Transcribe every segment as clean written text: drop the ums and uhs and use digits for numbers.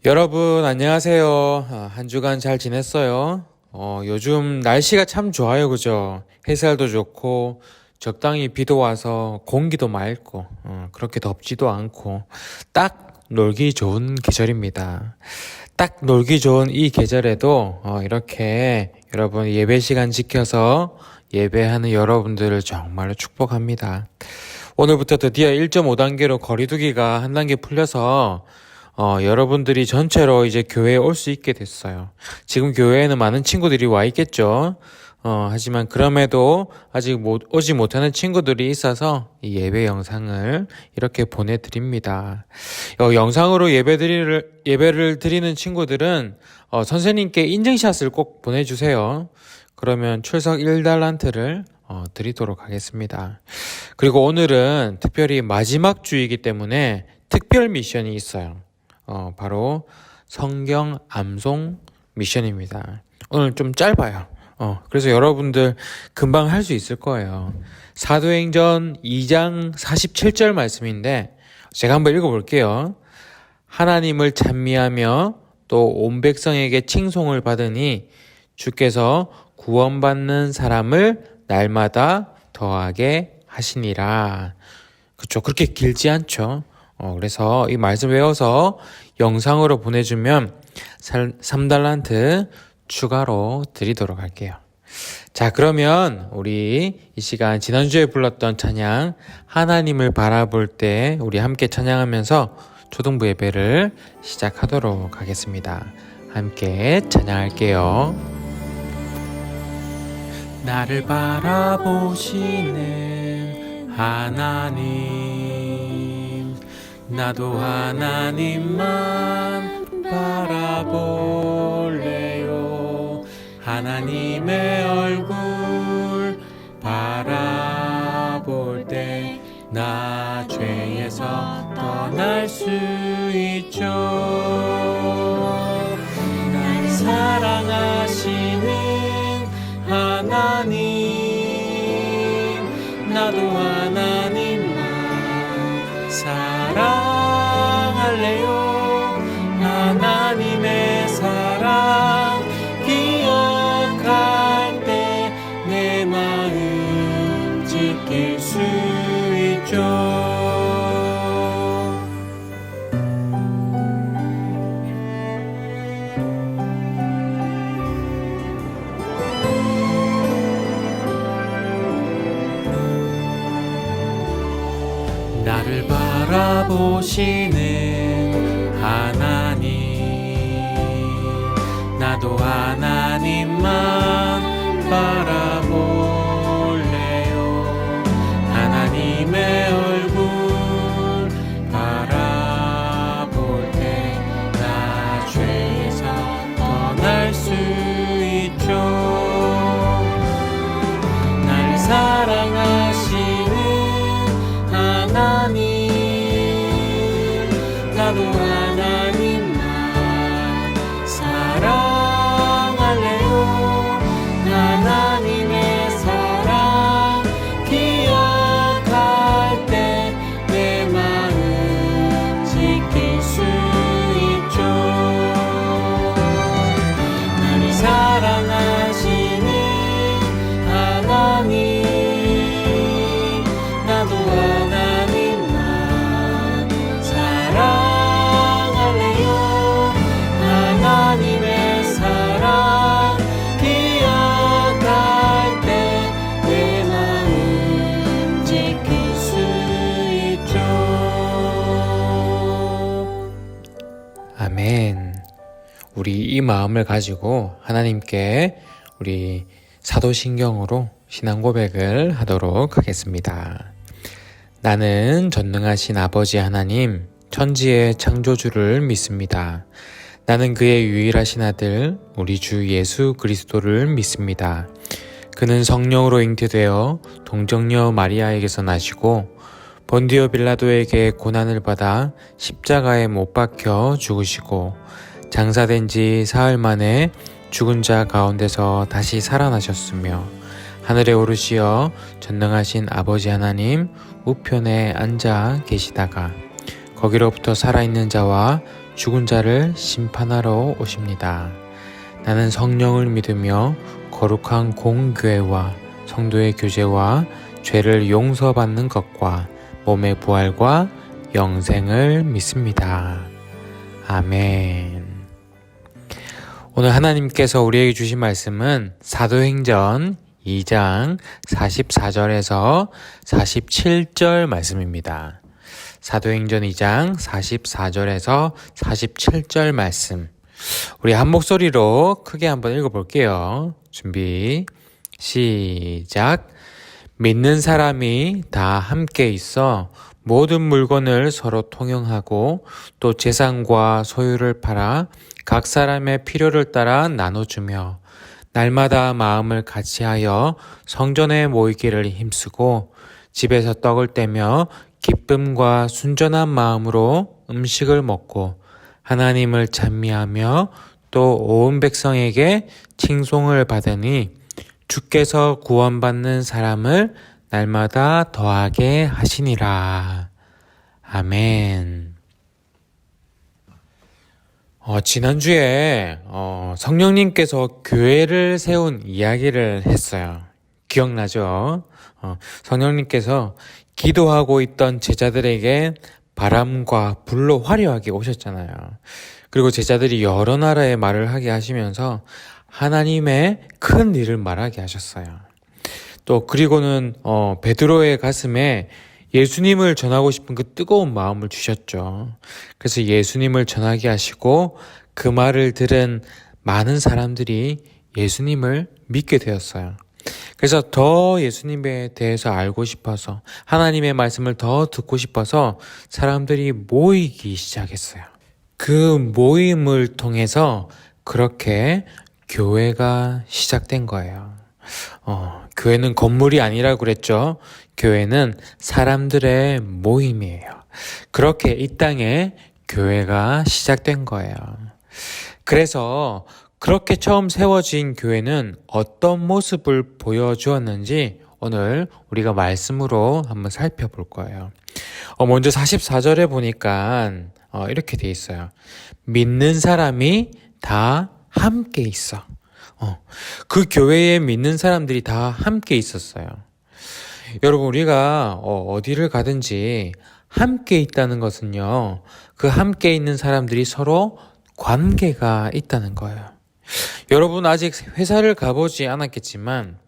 여러분 안녕하세요. 한 주간 잘 지냈어요? 요즘 날씨가 참 좋아요, 그죠? 햇살도 좋고 적당히 비도 와서 공기도 맑고 그렇게 덥지도 않고 딱 놀기 좋은 계절입니다. 딱 놀기 좋은 이 계절에도 이렇게 여러분 예배 시간 지켜서 예배하는 여러분들을 정말로 축복합니다. 오늘부터 드디어 1.5단계로 거리두기가 한 단계 풀려서 여러분들이 전체로 이제 교회에 올 수 있게 됐어요. 지금 교회에는 많은 친구들이 와 있겠죠. 하지만 그럼에도 아직 오지 못하는 친구들이 있어서 이 예배 영상을 이렇게 보내드립니다. 영상으로 예배를 드리는 친구들은 선생님께 인증샷을 꼭 보내주세요. 그러면 출석 1달란트를 드리도록 하겠습니다. 그리고 오늘은 특별히 마지막 주이기 때문에 특별 미션이 있어요. 바로 성경 암송 미션입니다. 오늘 좀 짧아요. 그래서 여러분들 금방 할 수 있을 거예요. 사도행전 2장 47절 말씀인데 제가 한번 읽어볼게요. 하나님을 찬미하며 또 온 백성에게 칭송을 받으니 주께서 구원받는 사람을 날마다 더하게 하시니라. 그쵸? 그렇게 길지 않죠? 그래서 이 말씀 외워서 영상으로 보내주면 3달란트 추가로 드리도록 할게요. 자, 그러면 우리 이 시간 지난주에 불렀던 찬양 하나님을 바라볼 때 우리 함께 찬양하면서 초등부 예배를 시작하도록 하겠습니다. 함께 찬양할게요. 나를 바라보시는 하나님, 나도 하나님만 바라볼래요. 하나님의 얼굴 바라볼 때 나 죄에서 떠날 수 있죠. 날 사랑하시는 하나님, 나도 하나님만 사랑할래요. 하나님의 사랑 기억할 때 내 마음 지킬 수 있죠. 나를 바라보시는 하나님, 나도 하나님만 바라볼래요. 하나님의 얼굴 바라볼 때 나 죄에서 떠날 수 있죠. 날 사랑하시는 하나님, 나도 하나님만 사랑할래요. 하나님의 사랑 기억할 때 내 마음 지킬 수 있죠. 나를 사랑하시는 하나님, 나도 하나님만 사랑할래요. 하나님의 사랑 기억할 때 내 마음 지킬 수 있죠. 아멘. 우리 이 마음을 가지고 하나님께 우리 사도신경으로 신앙 고백을 하도록 하겠습니다. 나는 전능하신 아버지 하나님, 천지의 창조주를 믿습니다. 나는 그의 유일하신 아들, 우리 주 예수 그리스도를 믿습니다. 그는 성령으로 잉태되어 동정녀 마리아에게서 나시고 본디오 빌라도에게 고난을 받아 십자가에 못 박혀 죽으시고 장사된 지 사흘 만에 죽은 자 가운데서 다시 살아나셨으며 하늘에 오르시어 전능하신 아버지 하나님 우편에 앉아 계시다가 거기로부터 살아있는 자와 죽은 자를 심판하러 오십니다. 나는 성령을 믿으며 거룩한 공교회와 성도의 교제와 죄를 용서받는 것과 몸의 부활과 영생을 믿습니다. 아멘. 오늘 하나님께서 우리에게 주신 말씀은 사도행전 2장 44절에서 47절 말씀입니다. 사도행전 2장 44절에서 47절 말씀. 우리 한 목소리로 크게 한번 읽어볼게요. 준비, 시작. 믿는 사람이 다 함께 있어 모든 물건을 서로 통용하고 또 재산과 소유를 팔아 각 사람의 필요를 따라 나눠주며 날마다 마음을 같이하여 성전에 모이기를 힘쓰고 집에서 떡을 떼며 기쁨과 순전한 마음으로 음식을 먹고 하나님을 찬미하며 또 온 백성에게 칭송을 받으니 주께서 구원받는 사람을 날마다 더하게 하시니라. 아멘. 지난주에 성령님께서 교회를 세운 이야기를 했어요. 기억나죠? 성령님께서 기도하고 있던 제자들에게 바람과 불로 화려하게 오셨잖아요. 그리고 제자들이 여러 나라의 말을 하게 하시면서 하나님의 큰 일을 말하게 하셨어요. 또 그리고는 베드로의 가슴에 예수님을 전하고 싶은 그 뜨거운 마음을 주셨죠. 그래서 예수님을 전하게 하시고 그 말을 들은 많은 사람들이 예수님을 믿게 되었어요. 그래서 더 예수님에 대해서 알고 싶어서 하나님의 말씀을 더 듣고 싶어서 사람들이 모이기 시작했어요. 그 모임을 통해서 그렇게 교회가 시작된 거예요. 교회는 건물이 아니라고 그랬죠. 교회는 사람들의 모임이에요. 그렇게 이 땅에 교회가 시작된 거예요. 그래서 그렇게 처음 세워진 교회는 어떤 모습을 보여주었는지 오늘 우리가 말씀으로 한번 살펴볼 거예요. 먼저 44절에 보니까 이렇게 돼 있어요. 믿는 사람이 다 함께 있어. 그 교회에 믿는 사람들이 다 함께 있었어요. 여러분, 우리가 어디를 가든지 함께 있다는 것은요, 그 함께 있는 사람들이 서로 관계가 있다는 거예요. 여러분, 아직 회사를 가보지 않았겠지만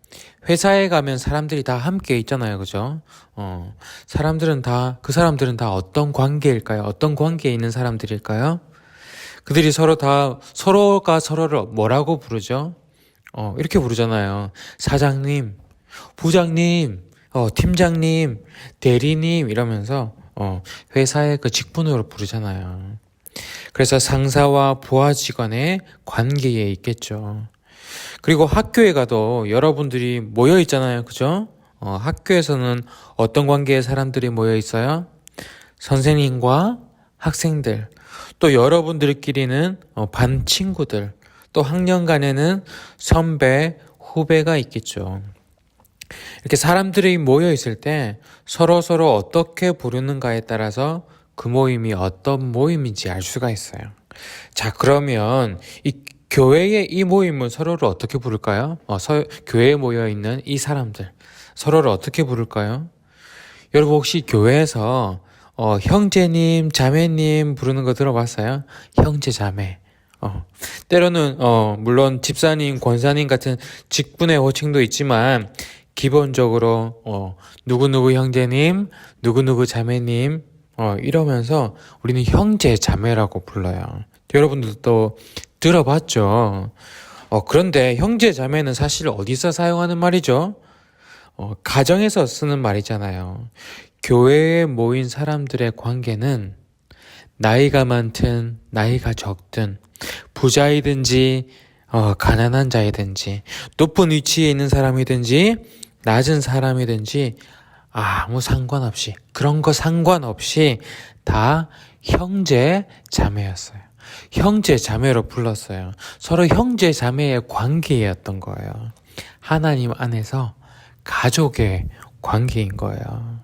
회사에 가면 사람들이 다 함께 있잖아요. 그죠? 그 사람들은 다 어떤 관계일까요? 어떤 관계에 있는 사람들일까요? 그들이 서로가 서로를 뭐라고 부르죠? 이렇게 부르잖아요. 사장님, 부장님, 팀장님, 대리님 이러면서 회사의 그 직분으로 부르잖아요. 그래서 상사와 부하 직원의 관계에 있겠죠. 그리고 학교에 가도 여러분들이 모여 있잖아요. 그죠? 학교에서는 어떤 관계의 사람들이 모여 있어요? 선생님과 학생들, 또 여러분들끼리는 반 친구들, 또 학년 간에는 선배, 후배가 있겠죠. 이렇게 사람들이 모여 있을 때 서로 어떻게 부르는가에 따라서 그 모임이 어떤 모임인지 알 수가 있어요. 자, 그러면 이 교회의 이 모임은 서로를 어떻게 부를까요? 교회에 모여 있는 이 사람들 서로를 어떻게 부를까요? 여러분, 혹시 교회에서 형제님, 자매님 부르는 거 들어봤어요? 형제, 자매. 때로는 물론 집사님, 권사님 같은 직분의 호칭도 있지만 기본적으로 누구누구 형제님, 누구누구 자매님 이러면서 우리는 형제, 자매라고 불러요. 여러분들도 들어봤죠? 그런데 형제, 자매는 사실 어디서 사용하는 말이죠? 가정에서 쓰는 말이잖아요. 교회에 모인 사람들의 관계는 나이가 많든 나이가 적든 부자이든지 가난한 자이든지 높은 위치에 있는 사람이든지 낮은 사람이든지 아무 상관없이 그런 거 상관없이 다 형제 자매였어요. 형제 자매로 불렀어요. 서로 형제 자매의 관계였던 거예요. 하나님 안에서 가족의 관계인 거예요.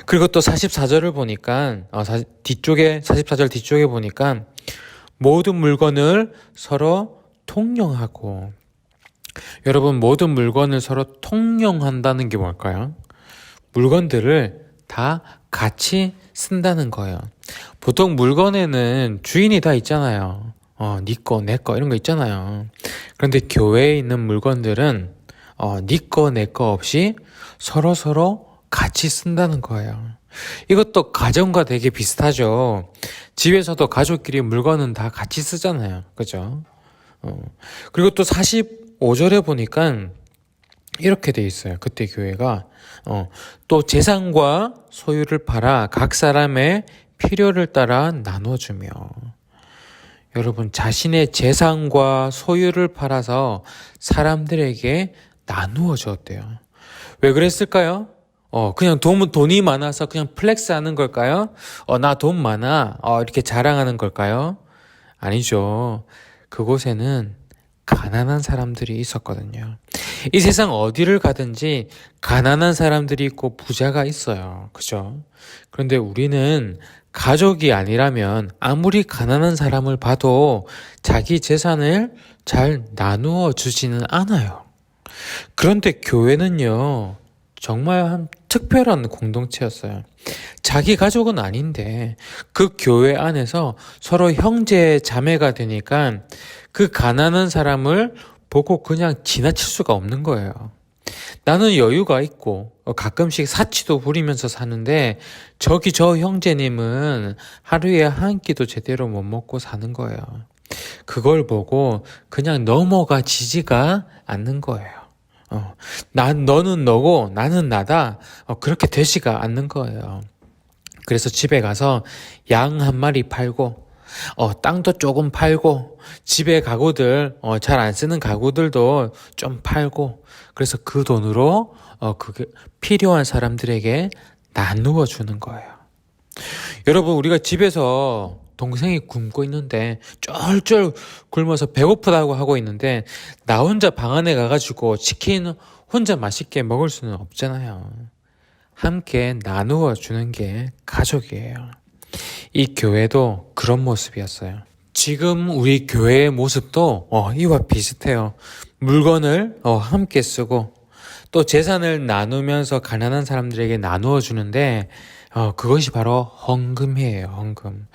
그리고 또 44절을 보니까, 뒤쪽에, 44절 뒤쪽에 보니까, 모든 물건을 서로 통용하고, 여러분, 모든 물건을 서로 통용한다는 게 뭘까요? 물건들을 다 같이 쓴다는 거예요. 보통 물건에는 주인이 다 있잖아요. 네 거, 내 거, 이런 거 있잖아요. 그런데 교회에 있는 물건들은, 네 거, 내 거 없이 서로 같이 쓴다는 거예요. 이것도 가정과 되게 비슷하죠. 집에서도 가족끼리 물건은 다 같이 쓰잖아요. 그죠? 그리고 또 45절에 보니까 이렇게 돼 있어요. 그때 교회가 또 재산과 소유를 팔아 각 사람의 필요를 따라 나눠주며, 여러분 자신의 재산과 소유를 팔아서 사람들에게 나누어 줬대요. 왜 그랬을까요? 그냥 돈이 많아서 그냥 플렉스 하는 걸까요? 나 돈 많아. 이렇게 자랑하는 걸까요? 아니죠. 그곳에는 가난한 사람들이 있었거든요. 이 세상 어디를 가든지 가난한 사람들이 있고 부자가 있어요. 그죠? 그런데 우리는 가족이 아니라면 아무리 가난한 사람을 봐도 자기 재산을 잘 나누어 주지는 않아요. 그런데 교회는요, 정말 특별한 공동체였어요. 자기 가족은 아닌데 그 교회 안에서 서로 형제 자매가 되니까 그 가난한 사람을 보고 그냥 지나칠 수가 없는 거예요. 나는 여유가 있고 가끔씩 사치도 부리면서 사는데 저기 저 형제님은 하루에 한 끼도 제대로 못 먹고 사는 거예요. 그걸 보고 그냥 넘어가지지가 않는 거예요. 너는 너고 나는 나다. 그렇게 되지가 않는 거예요. 그래서 집에 가서 양 한 마리 팔고, 땅도 조금 팔고, 집에 가구들, 잘 안 쓰는 가구들도 좀 팔고, 그래서 그 돈으로, 그게 필요한 사람들에게 나누어 주는 거예요. 여러분, 우리가 집에서 동생이 굶고 있는데 쩔쩔 굶어서 배고프다고 하고 있는데 나 혼자 방 안에 가가지고 치킨 혼자 맛있게 먹을 수는 없잖아요. 함께 나누어 주는 게 가족이에요. 이 교회도 그런 모습이었어요. 지금 우리 교회의 모습도 이와 비슷해요. 물건을 함께 쓰고 또 재산을 나누면서 가난한 사람들에게 나누어 주는데 그것이 바로 헌금이에요. 헌금.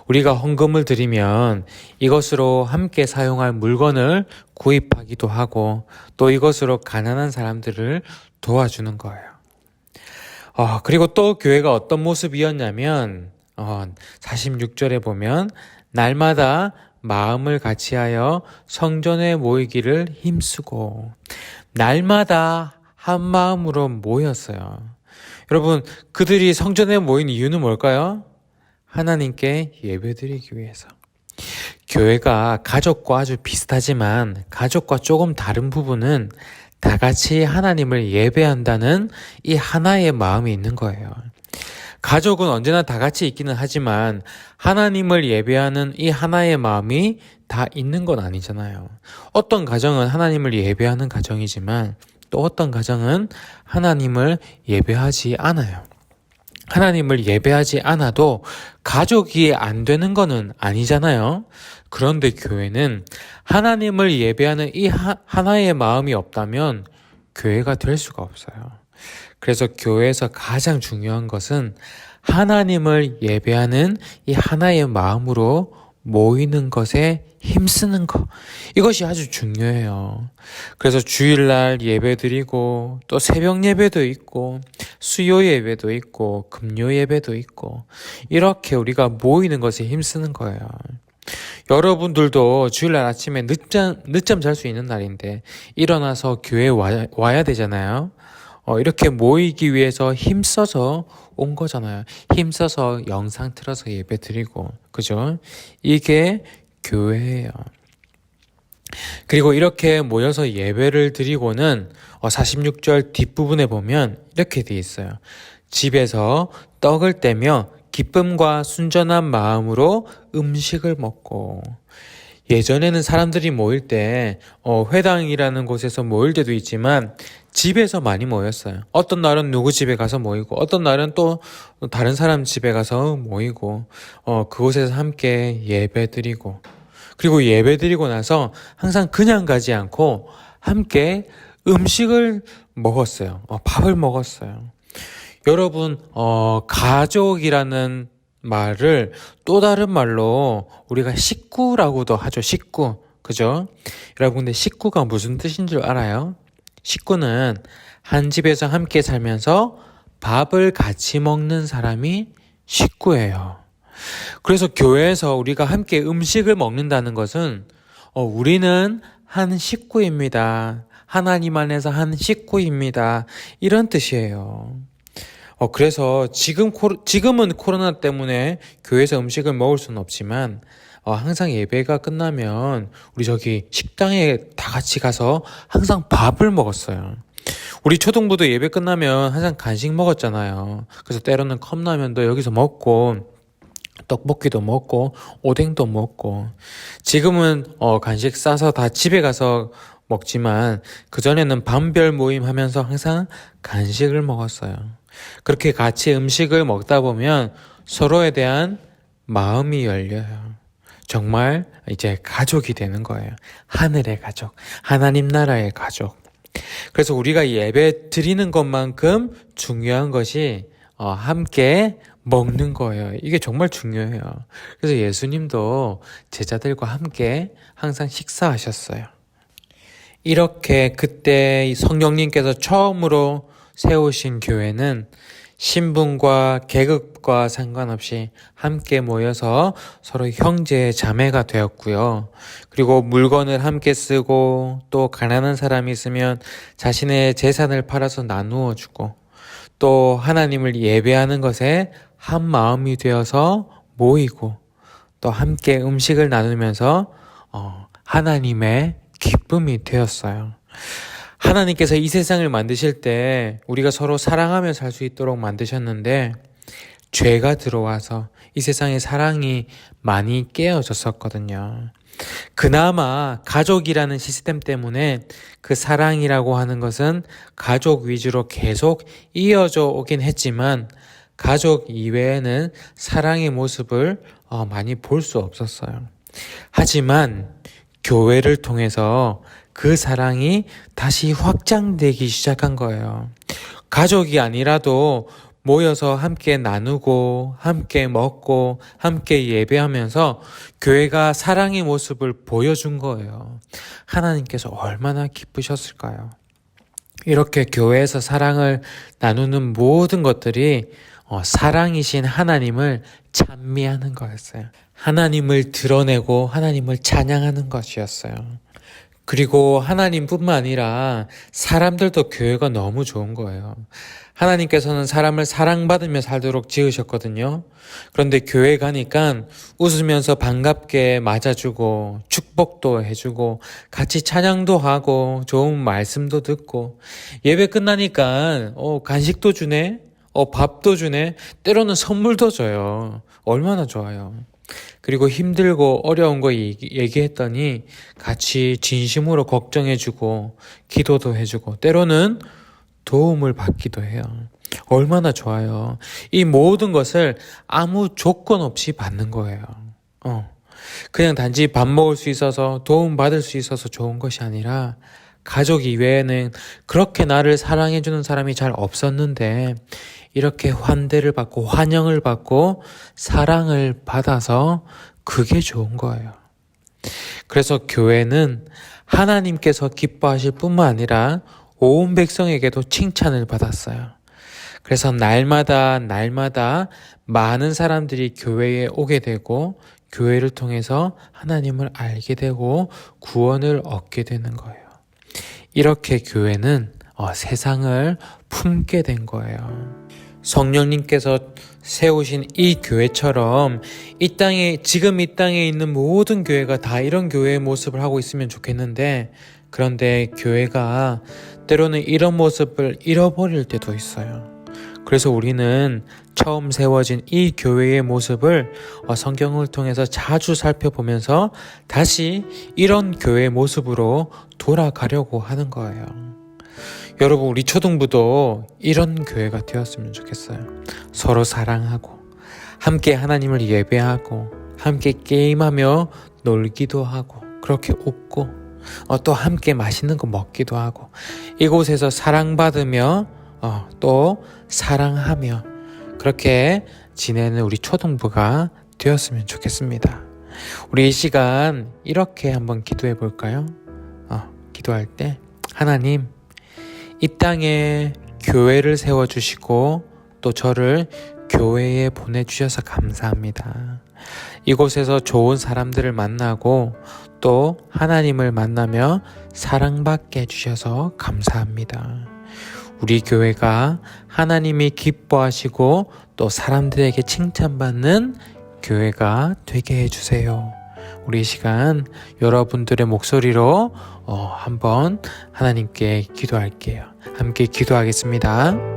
우리가 헌금을 드리면 이것으로 함께 사용할 물건을 구입하기도 하고 또 이것으로 가난한 사람들을 도와주는 거예요. 그리고 또 교회가 어떤 모습이었냐면 46절에 보면 날마다 마음을 같이하여 성전에 모이기를 힘쓰고, 날마다 한 마음으로 모였어요. 여러분, 그들이 성전에 모인 이유는 뭘까요? 하나님께 예배드리기 위해서. 교회가 가족과 아주 비슷하지만 가족과 조금 다른 부분은 다 같이 하나님을 예배한다는 이 하나의 마음이 있는 거예요. 가족은 언제나 다 같이 있기는 하지만 하나님을 예배하는 이 하나의 마음이 다 있는 건 아니잖아요. 어떤 가정은 하나님을 예배하는 가정이지만 또 어떤 가정은 하나님을 예배하지 않아요. 하나님을 예배하지 않아도 가족이 안 되는 거는 아니잖아요. 그런데 교회는 하나님을 예배하는 이 하나의 마음이 없다면 교회가 될 수가 없어요. 그래서 교회에서 가장 중요한 것은 하나님을 예배하는 이 하나의 마음으로 모이는 것에 힘쓰는 것. 이것이 아주 중요해요. 그래서 주일날 예배 드리고 또 새벽 예배도 있고 수요 예배도 있고 금요 예배도 있고 이렇게 우리가 모이는 것에 힘쓰는 거예요. 여러분들도 주일날 아침에 늦잠 잘 수 있는 날인데 일어나서 교회에 와야 되잖아요. 이렇게 모이기 위해서 힘써서 온 거잖아요. 힘써서 영상 틀어서 예배 드리고, 그죠? 이게 교회예요. 그리고 이렇게 모여서 예배를 드리고는 46절 뒷부분에 보면 이렇게 돼 있어요. 집에서 떡을 떼며 기쁨과 순전한 마음으로 음식을 먹고. 예전에는 사람들이 모일 때 회당이라는 곳에서 모일 때도 있지만 집에서 많이 모였어요. 어떤 날은 누구 집에 가서 모이고, 어떤 날은 또 다른 사람 집에 가서 모이고, 그곳에서 함께 예배 드리고, 그리고 예배 드리고 나서 항상 그냥 가지 않고 함께 음식을 먹었어요. 밥을 먹었어요. 여러분, 가족이라는 말을 또 다른 말로 우리가 식구라고도 하죠. 식구. 그죠? 여러분, 근데 식구가 무슨 뜻인 줄 알아요? 식구는 한 집에서 함께 살면서 밥을 같이 먹는 사람이 식구예요. 그래서 교회에서 우리가 함께 음식을 먹는다는 것은 우리는 한 식구입니다. 하나님 안에서 한 식구입니다. 이런 뜻이에요. 그래서 지금은 코로나 때문에 교회에서 음식을 먹을 수는 없지만 항상 예배가 끝나면 우리 저기 식당에 다 같이 가서 항상 밥을 먹었어요. 우리 초등부도 예배 끝나면 항상 간식 먹었잖아요. 그래서 때로는 컵라면도 여기서 먹고 떡볶이도 먹고 오뎅도 먹고 지금은 간식 싸서 다 집에 가서 먹지만 그전에는 밤별 모임 하면서 항상 간식을 먹었어요. 그렇게 같이 음식을 먹다 보면 서로에 대한 마음이 열려요. 정말 이제 가족이 되는 거예요. 하늘의 가족, 하나님 나라의 가족. 그래서 우리가 예배 드리는 것만큼 중요한 것이 함께 먹는 거예요. 이게 정말 중요해요. 그래서 예수님도 제자들과 함께 항상 식사하셨어요. 이렇게 그때 성령님께서 처음으로 세우신 교회는 신분과 계급과 상관없이 함께 모여서 서로 형제 자매가 되었고요. 그리고 물건을 함께 쓰고 또 가난한 사람이 있으면 자신의 재산을 팔아서 나누어 주고 또 하나님을 예배하는 것에 한 마음이 되어서 모이고 또 함께 음식을 나누면서 하나님의 기쁨이 되었어요. 하나님께서 이 세상을 만드실 때 우리가 서로 사랑하며 살 수 있도록 만드셨는데 죄가 들어와서 이 세상의 사랑이 많이 깨어졌었거든요. 그나마 가족이라는 시스템 때문에 그 사랑이라고 하는 것은 가족 위주로 계속 이어져 오긴 했지만 가족 이외에는 사랑의 모습을 많이 볼 수 없었어요. 하지만 교회를 통해서 그 사랑이 다시 확장되기 시작한 거예요. 가족이 아니라도 모여서 함께 나누고 함께 먹고 함께 예배하면서 교회가 사랑의 모습을 보여준 거예요. 하나님께서 얼마나 기쁘셨을까요? 이렇게 교회에서 사랑을 나누는 모든 것들이 사랑이신 하나님을 찬미하는 거였어요. 하나님을 드러내고 하나님을 찬양하는 것이었어요. 그리고 하나님뿐만 아니라 사람들도 교회가 너무 좋은 거예요. 하나님께서는 사람을 사랑받으며 살도록 지으셨거든요. 그런데 교회 가니까 웃으면서 반갑게 맞아주고 축복도 해주고 같이 찬양도 하고 좋은 말씀도 듣고 예배 끝나니까 간식도 주네, 밥도 주네, 때로는 선물도 줘요. 얼마나 좋아요. 그리고 힘들고 어려운 거 얘기했더니 같이 진심으로 걱정해주고 기도도 해주고 때로는 도움을 받기도 해요. 얼마나 좋아요. 이 모든 것을 아무 조건 없이 받는 거예요. 그냥 단지 밥 먹을 수 있어서 도움 받을 수 있어서 좋은 것이 아니라 가족 이외에는 그렇게 나를 사랑해주는 사람이 잘 없었는데 이렇게 환대를 받고 환영을 받고 사랑을 받아서 그게 좋은 거예요. 그래서 교회는 하나님께서 기뻐하실 뿐만 아니라 온 백성에게도 칭찬을 받았어요. 그래서 날마다 많은 사람들이 교회에 오게 되고 교회를 통해서 하나님을 알게 되고 구원을 얻게 되는 거예요. 이렇게 교회는 세상을 품게 된 거예요. 성령님께서 세우신 이 교회처럼 지금 이 땅에 있는 모든 교회가 다 이런 교회의 모습을 하고 있으면 좋겠는데 그런데 교회가 때로는 이런 모습을 잃어버릴 때도 있어요. 그래서 우리는 처음 세워진 이 교회의 모습을 성경을 통해서 자주 살펴보면서 다시 이런 교회의 모습으로 돌아가려고 하는 거예요. 여러분, 우리 초등부도 이런 교회가 되었으면 좋겠어요. 서로 사랑하고 함께 하나님을 예배하고 함께 게임하며 놀기도 하고 그렇게 웃고 또 함께 맛있는 거 먹기도 하고 이곳에서 사랑받으며 또 사랑하며 그렇게 지내는 우리 초등부가 되었으면 좋겠습니다. 우리 이 시간 이렇게 한번 기도해 볼까요? 기도할 때 하나님, 이 땅에 교회를 세워주시고 또 저를 교회에 보내주셔서 감사합니다. 이곳에서 좋은 사람들을 만나고 또 하나님을 만나며 사랑받게 해주셔서 감사합니다. 우리 교회가 하나님이 기뻐하시고 또 사람들에게 칭찬받는 교회가 되게 해주세요. 우리 이 시간 여러분들의 목소리로 한번 하나님께 기도할게요. 함께 기도하겠습니다.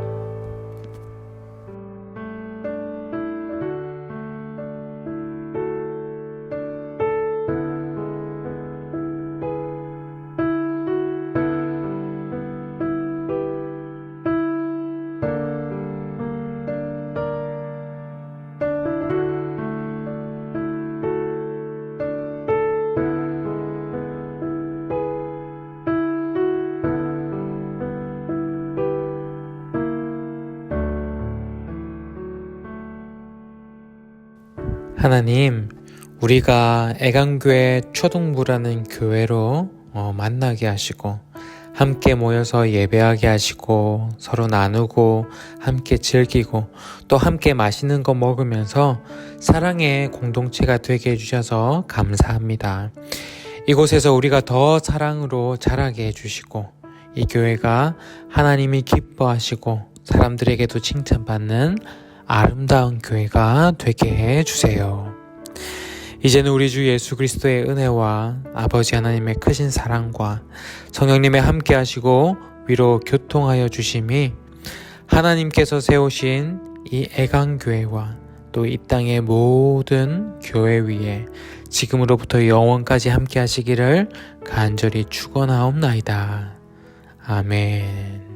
하나님, 우리가 애강교회 초등부라는 교회로 만나게 하시고 함께 모여서 예배하게 하시고 서로 나누고 함께 즐기고 또 함께 맛있는 거 먹으면서 사랑의 공동체가 되게 해주셔서 감사합니다. 이곳에서 우리가 더 사랑으로 자라게 해주시고 이 교회가 하나님이 기뻐하시고 사람들에게도 칭찬받는 아름다운 교회가 되게 해주세요. 이제는 우리 주 예수 그리스도의 은혜와 아버지 하나님의 크신 사랑과 성령님의 함께 하시고 위로 교통하여 주심이 하나님께서 세우신 이 애강교회와 또 이 땅의 모든 교회 위에 지금으로부터 영원까지 함께 하시기를 간절히 축원하옵나이다. 아멘.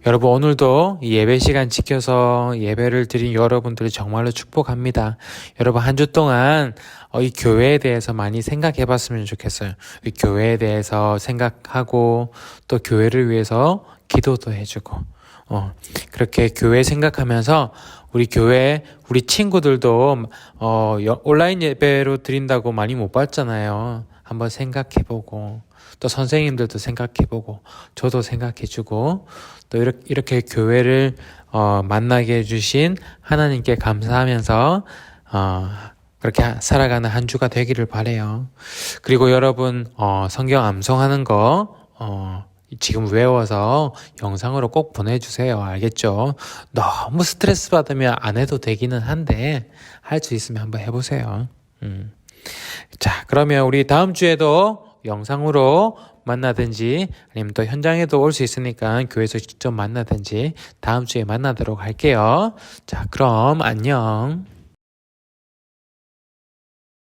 여러분, 오늘도 이 예배 시간 지켜서 예배를 드린 여러분들을 정말로 축복합니다. 여러분, 한 주 동안 이 교회에 대해서 많이 생각해 봤으면 좋겠어요. 이 교회에 대해서 생각하고 또 교회를 위해서 기도도 해주고 그렇게 교회 생각하면서 우리 교회 우리 친구들도 온라인 예배로 드린다고 많이 못 봤잖아요. 한번 생각해보고 또 선생님들도 생각해보고 저도 생각해주고 또 이렇게 교회를 만나게 해주신 하나님께 감사하면서 그렇게 살아가는 한 주가 되기를 바라요. 그리고 여러분 성경 암송하는 거 지금 외워서 영상으로 꼭 보내주세요. 알겠죠? 너무 스트레스 받으면 안 해도 되기는 한데 할 수 있으면 한번 해보세요. 자, 그러면 우리 다음 주에도 영상으로 만나든지 아니면 또 현장에도 올 수 있으니까 교회에서 직접 만나든지 다음 주에 만나도록 할게요. 자, 그럼 안녕.